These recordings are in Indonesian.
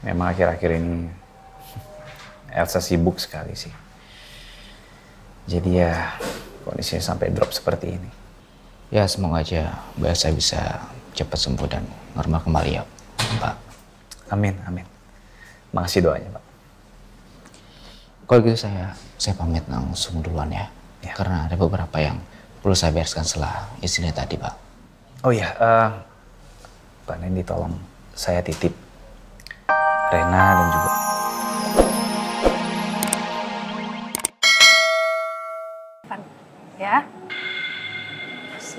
Memang akhir-akhir ini Elsa sibuk sekali sih. Jadi ya kondisinya sampai drop seperti ini. Ya semoga aja Mbak Elsa bisa cepat sembuh dan normal kembali ya Pak. Amin, amin. Makasih doanya Pak. Kalau gitu saya pamit langsung duluan ya. Karena ada beberapa yang perlu saya bereskan setelah insiden tadi Pak. Oh iya, Pak Nendi tolong saya titip Rena dan juga... Ya,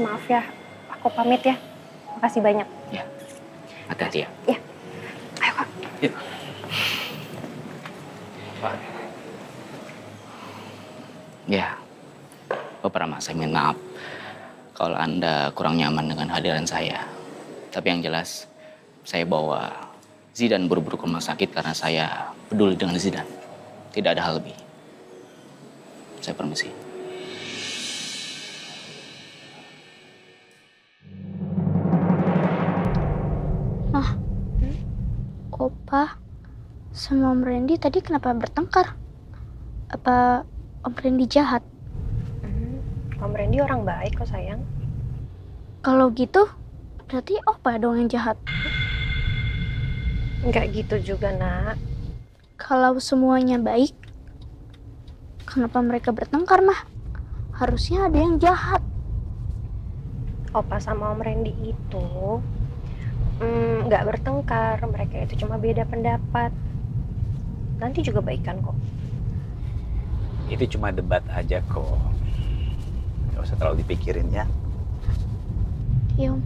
maaf ya, aku pamit ya. Makasih banyak. Ya, hati-hati ya. Ya, ayo Kak. Ya. Pak. Ya, Bapak Rama, saya minta maaf kalau Anda kurang nyaman dengan hadiran saya. Tapi yang jelas, saya bawa Zidan buru-buru ke rumah sakit karena saya peduli dengan Zidan. Tidak ada hal lebih. Saya permisi. Opa sama Om Randy tadi kenapa bertengkar? Apa Om Randy jahat? Om Randy orang baik kok sayang. Kalau gitu, berarti Opa dong yang jahat. Enggak gitu juga nak. Kalau semuanya baik, kenapa mereka bertengkar mah? Harusnya ada yang jahat. Opa sama Om Randy itu nggak bertengkar, mereka itu cuma beda pendapat. Nanti juga baikan kok. Itu cuma debat aja kok. Gak usah terlalu dipikirin ya. Iya Om.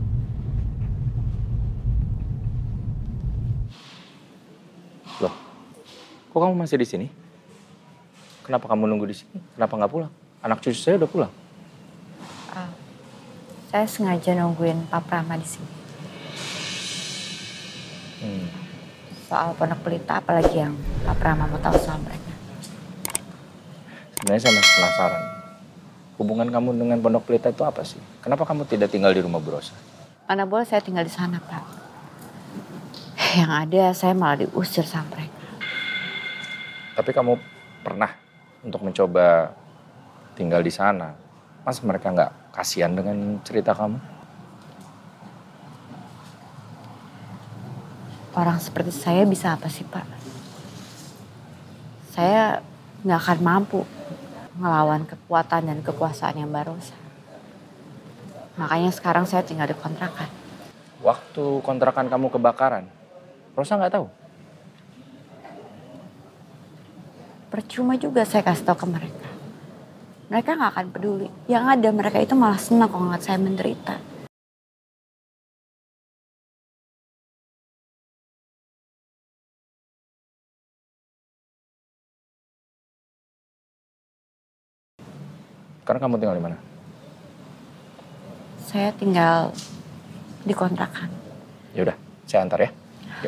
Loh, kok kamu masih di sini? Kenapa kamu nunggu di sini? Kenapa nggak pulang? Anak cucu saya udah pulang. Saya sengaja nungguin Pak Prama di sini. Soal Pondok Pelita, apalagi yang Pak Prama mau tahu soal mereka. Sebenarnya saya masih penasaran. Hubungan kamu dengan Pondok Pelita itu apa sih? Kenapa kamu tidak tinggal di rumah Bu Rosa? Mana boleh saya tinggal di sana, Pak. Yang ada saya malah diusir sama mereka. Tapi kamu pernah untuk mencoba tinggal di sana? Masa mereka nggak kasihan dengan cerita kamu? Orang seperti saya bisa apa sih, Pak? Saya nggak akan mampu ngelawan kekuatan dan kekuasaan yang Mbak Rosa. Makanya sekarang saya tinggal di kontrakan. Waktu kontrakan kamu kebakaran, Rosa nggak tahu? Percuma juga saya kasih tahu ke mereka. Mereka nggak akan peduli. Yang ada mereka itu malah senang kalau ngeliat saya menderita. Sekarang kamu tinggal di mana? Saya tinggal di kontrakan. Ya udah, saya antar ya.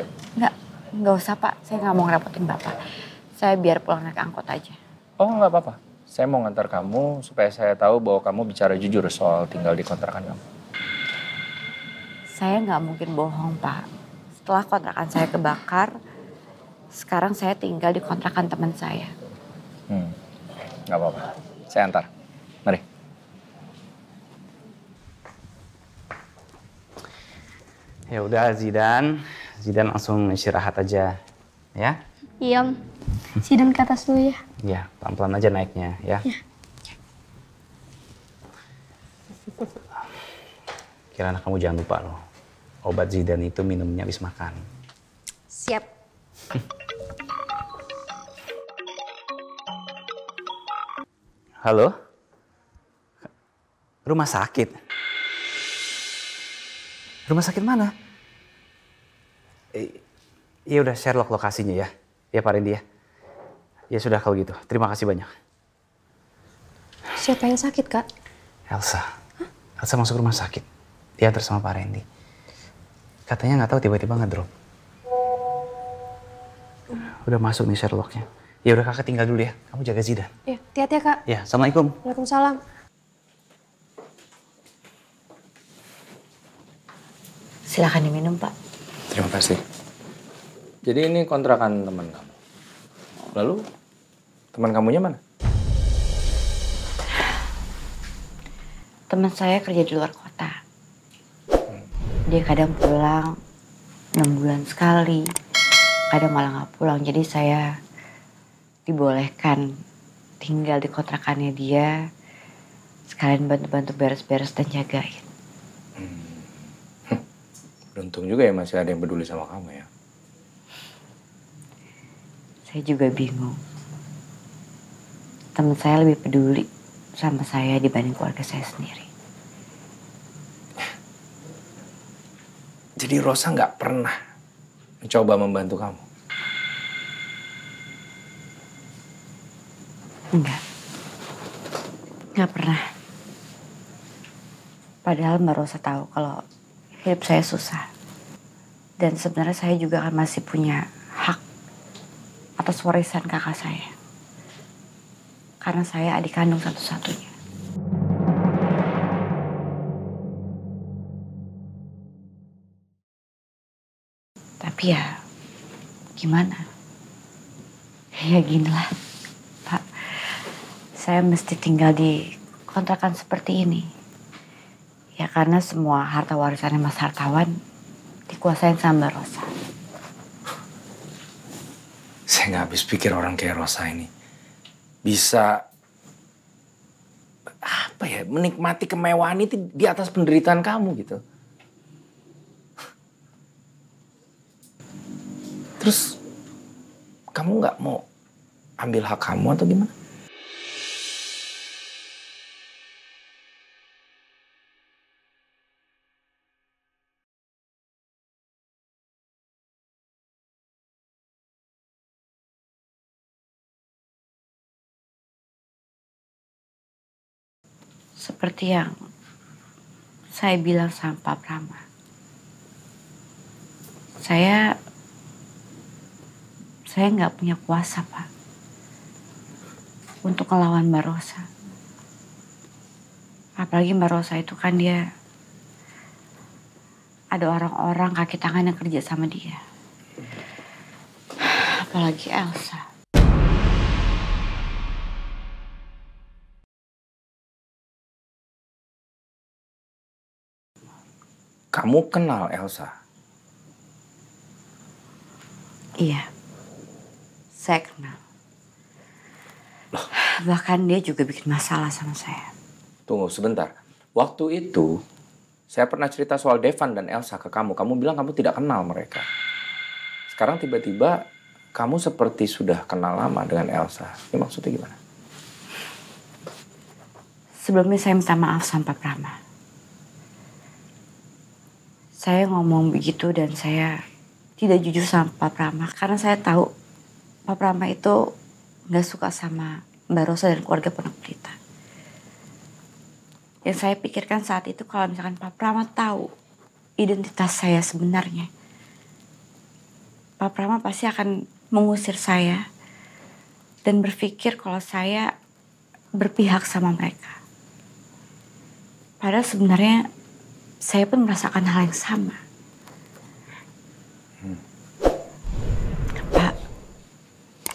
Yuk. Nggak usah Pak. Saya nggak mau ngerepotin Bapak. Saya biar pulang naik angkot aja. Oh nggak apa-apa. Saya mau ngantar kamu supaya saya tahu bahwa kamu bicara jujur soal tinggal di kontrakan kamu. Saya nggak mungkin bohong Pak. Setelah kontrakan saya kebakar, sekarang saya tinggal di kontrakan teman saya. Nggak apa-apa. Saya antar. Mari. Ya udah Zidan langsung istirahat aja, ya? Iya Om. Zidan ke atas dulu ya. Ya, pelan-pelan aja naiknya, ya. Kira anak kamu jangan lupa loh, obat Zidan itu minumnya habis makan. Siap. Halo? Rumah sakit? Rumah sakit mana? Ya udah, share lokasinya ya. Ya Pak Randy ya. Ya sudah kalau gitu. Terima kasih banyak. Siapa yang sakit, Kak? Elsa. Hah? Elsa masuk rumah sakit. Diantar sama Pak Randy. Katanya nggak tahu tiba-tiba ngedrop. Udah masuk nih Sherlocknya. Ya udah kakak tinggal dulu ya. Kamu jaga Zidan. Ya, hati-hati ya, Kak. Ya, assalamualaikum. Waalaikumsalam. Silakan diminum Pak. Terima kasih. Jadi ini kontrakan teman kamu. Lalu teman kamunya mana? Teman saya kerja di luar kota. Dia kadang pulang 6 bulan sekali, kadang malah nggak pulang. Jadi saya dibolehkan tinggal di kontrakannya dia, sekalian bantu-bantu beres-beres dan jagain. Beruntung juga ya masih ada yang peduli sama kamu ya. Saya juga bingung. Teman saya lebih peduli sama saya dibanding keluarga saya sendiri. Jadi Rosa nggak pernah mencoba membantu kamu? Nggak pernah. Padahal Mbak Rosa tahu kalau hidup saya susah. Dan sebenarnya saya juga kan masih punya hak atas warisan kakak saya. Karena saya adik kandung satu-satunya. Tapi ya gimana? Ya ginilah, Pak. Saya mesti tinggal di kontrakan seperti ini. Ya karena semua harta warisannya Mas Hartawan dikuasain sama Mbak Rosa. Saya nggak habis pikir orang kayak Rosa ini bisa apa ya, menikmati kemewahan itu di atas penderitaan kamu gitu. Terus kamu nggak mau ambil hak kamu atau gimana? Seperti yang saya bilang sama Pak Prama. Saya nggak punya kuasa, Pak, untuk melawan Mbak Rosa. Apalagi Mbak Rosa itu kan dia ada orang-orang kaki tangan yang kerja sama dia. Apalagi Elsa. Kamu kenal Elsa? Iya, saya kenal. Bahkan dia juga bikin masalah sama saya. Tunggu sebentar. Waktu itu saya pernah cerita soal Devan dan Elsa ke kamu. Kamu bilang kamu tidak kenal mereka. Sekarang tiba-tiba kamu seperti sudah kenal lama dengan Elsa. Ini maksudnya gimana? Sebelumnya saya minta maaf sama Pak Prama. Saya ngomong begitu dan saya tidak jujur sama Pak Prama. Karena saya tahu Pak Prama itu gak suka sama Mbak Rosa dan keluarga Pondok Pelita. Yang saya pikirkan saat itu kalau misalkan Pak Prama tahu identitas saya sebenarnya, Pak Prama pasti akan mengusir saya dan berpikir kalau saya berpihak sama mereka. Padahal sebenarnya saya pun merasakan hal yang sama. Pak,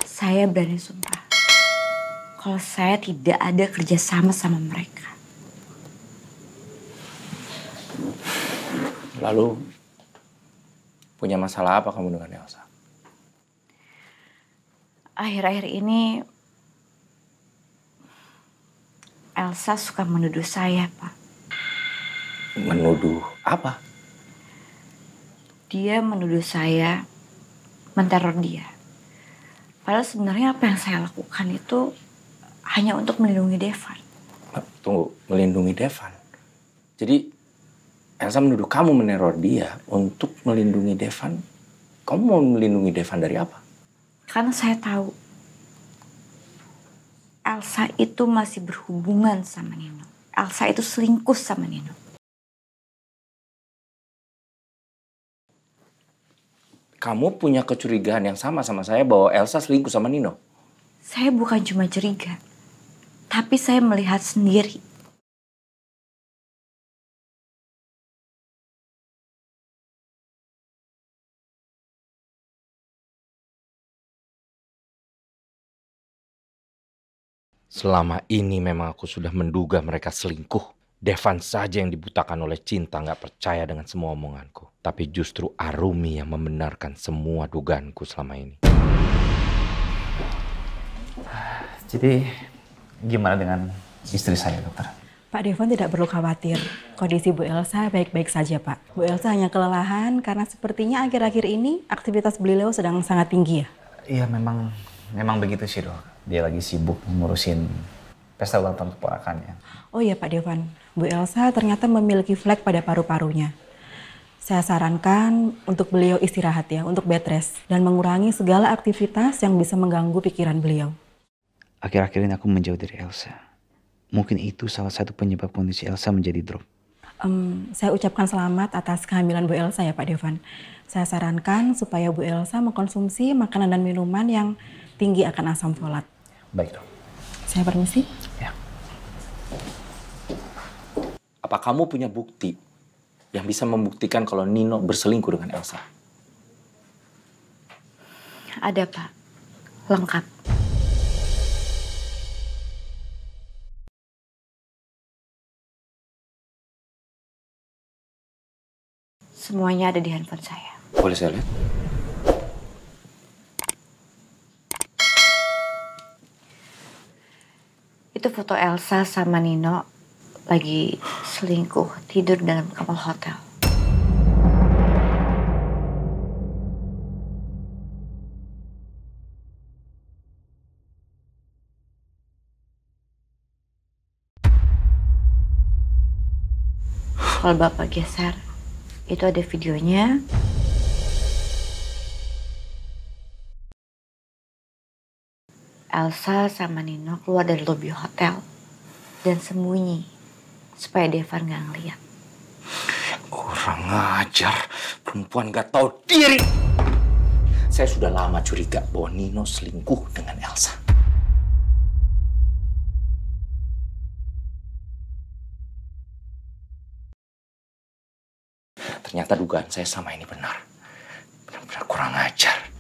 saya berani sumpah kalau saya tidak ada kerjasama sama mereka. Lalu punya masalah apa kamu dengan Elsa? Akhir-akhir ini Elsa suka menuduh saya, Pak. Menuduh apa? Dia menuduh saya menteror dia. Padahal sebenarnya apa yang saya lakukan itu hanya untuk melindungi Devan. Tunggu, melindungi Devan? Jadi Elsa menuduh kamu meneror dia untuk melindungi Devan? Kamu mau melindungi Devan dari apa? Karena saya tahu Elsa itu masih berhubungan sama Nino. Elsa itu selingkuh sama Nino. Kamu punya kecurigaan yang sama saya bahwa Elsa selingkuh sama Nino? Saya bukan cuma curiga, tapi saya melihat sendiri. Selama ini memang aku sudah menduga mereka selingkuh. Devan saja yang dibutakan oleh cinta, nggak percaya dengan semua omonganku. Tapi justru Arumi yang membenarkan semua dugaanku selama ini. Jadi gimana dengan istri saya, dokter? Pak Devon tidak perlu khawatir. Kondisi Bu Elsa baik-baik saja, Pak. Bu Elsa hanya kelelahan karena sepertinya akhir-akhir ini aktivitas beliau sedang sangat tinggi ya. Iya, memang begitu sih, Dok. Dia lagi sibuk ngurusin pesta ulang tahun keponakannya. Oh iya Pak Devon, Bu Elsa ternyata memiliki flek pada paru-parunya. Saya sarankan untuk beliau istirahat ya, untuk bed rest. Dan mengurangi segala aktivitas yang bisa mengganggu pikiran beliau. Akhir-akhir ini aku menjauh dari Elsa. Mungkin itu salah satu penyebab kondisi Elsa menjadi drop. Saya ucapkan selamat atas kehamilan Bu Elsa ya Pak Devon. Saya sarankan supaya Bu Elsa mengkonsumsi makanan dan minuman yang tinggi akan asam folat. Baik, Dok. Saya permisi. Ya. Apa kamu punya bukti yang bisa membuktikan kalau Nino berselingkuh dengan Elsa? Ada, Pak. Lengkap. Semuanya ada di handphone saya. Boleh saya lihat? Itu foto Elsa sama Nino lagi selingkuh, tidur dalam kamar hotel. Kalau Bapak geser, itu ada videonya. Elsa sama Nino keluar dari lobi hotel dan sembunyi supaya Devan nggak ngeliat. Kurang ajar, perempuan gak tahu diri. Saya sudah lama curiga bahwa Nino selingkuh dengan Elsa. Ternyata dugaan saya sama ini benar. Benar-benar kurang ajar.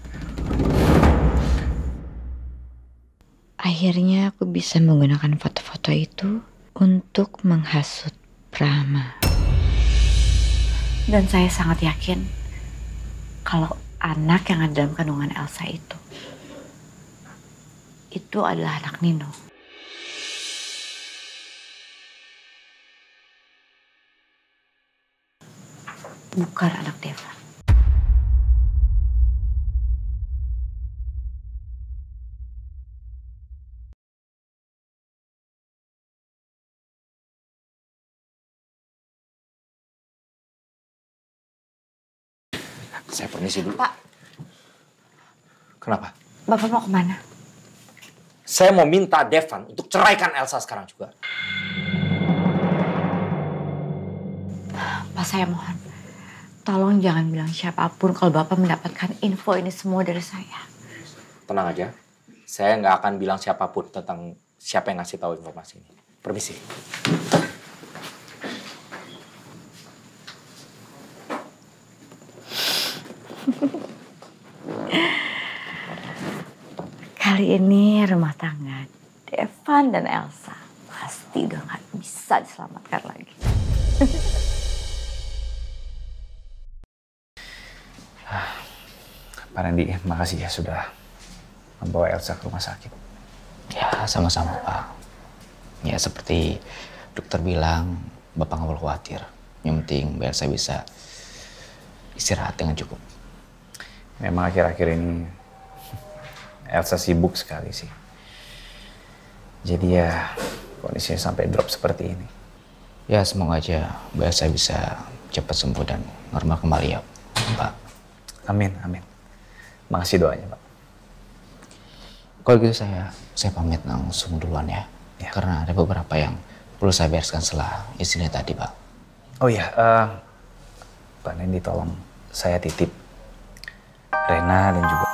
Akhirnya aku bisa menggunakan foto-foto itu untuk menghasut Prama. Dan saya sangat yakin kalau anak yang ada dalam kandungan Elsa itu adalah anak Nino. Bukan anak Devan. Saya permisi dulu. Pak. Kenapa? Bapak mau kemana? Saya mau minta Devan untuk ceraikan Elsa sekarang juga. Pak, saya mohon. Tolong jangan bilang siapapun kalau Bapak mendapatkan info ini semua dari saya. Tenang aja. Saya nggak akan bilang siapapun tentang siapa yang ngasih tahu informasi ini. Permisi. Kali ini rumah tangga Devan dan Elsa pasti udah nggak bisa diselamatkan lagi. Pak Randy, makasih ya sudah membawa Elsa ke rumah sakit. Ya, sama-sama, Pak. Ya, seperti dokter bilang, Bapak nggak perlu khawatir. Yang penting Mbak Elsa bisa istirahat dengan cukup. Memang akhir-akhir ini Elsa sibuk sekali sih. Jadi ya kondisinya sampai drop seperti ini. Ya, semoga aja Mbak Elsa bisa cepat sembuh dan normal kembali ya, Pak. Amin, amin. Makasih doanya, Pak. Kalau gitu saya pamit langsung duluan ya. Karena ada beberapa yang perlu saya bereskan setelah istrinya tadi, Pak. Oh iya, Pak Randy tolong saya titip Rena dan juga